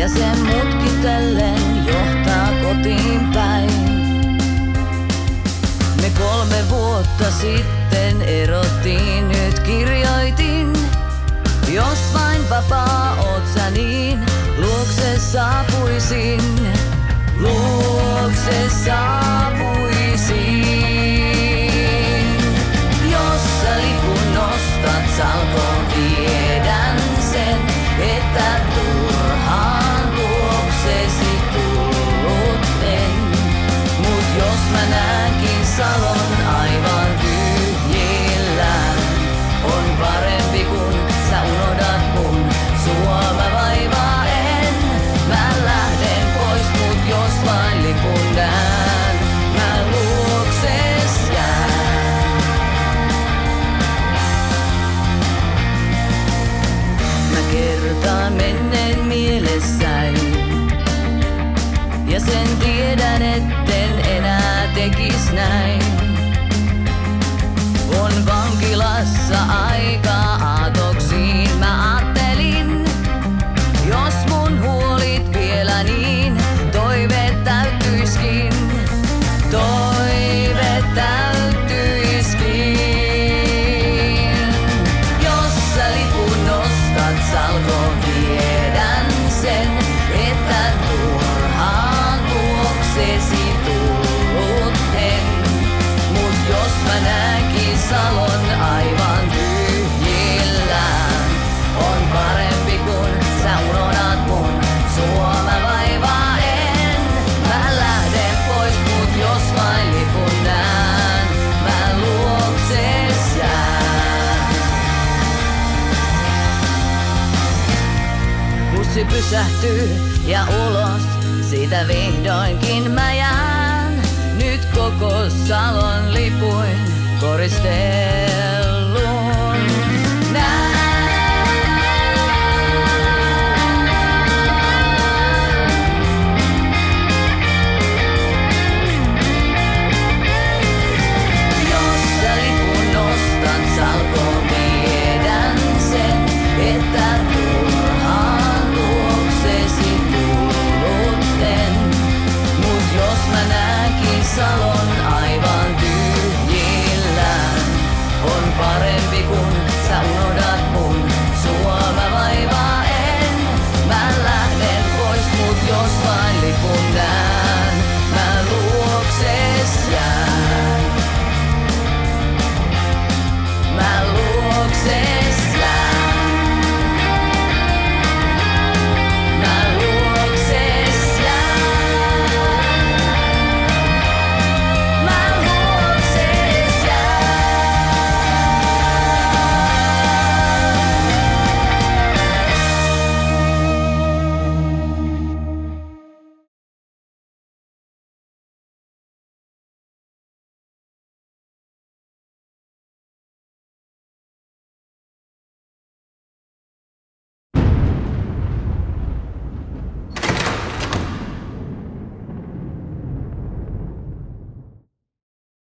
ja sen mutkitellen johtaa kotiin päin. Me 3 vuotta sitten erottiin, nyt kirjoitin. Jos vain vapaa oot sä niin, luokse saapuisin, luokse saapuisin. Jos sä lipun nostat salkoon, tiedän sen, että turhaan luoksesi tullut en. Mut jos mä näenkin Salon aivan tyhjillään, on parempi kun sä unohdat mun, sua mä vaivaa en. Mä lähden pois, mut jos vain lipun näen, mä luokses jään. Mä kertaan menneen mielessäni, ja sen tiedän, etten enää tekis näin. On vankilassa aikaa aatoksiin, mä aattelin. Jos mun huolit vielä niin, toive täyttyiskin, toive täyttyiskin. Jos sä lipun nostat salkoon, tiedän sen, että turhaan luoksesi tullut en. Mut jos mä näenkin Salon aivan tyhjillään, on parempi kun sä unohdat mun, sua mä vaivaa en. Mä lähden pois, mut jos vain lipun näen, mä luokses jään. Bussi pysähtyy ja ulos, siitä vihdoinkin mä jään. Nyt koko Salon lipuin koristel.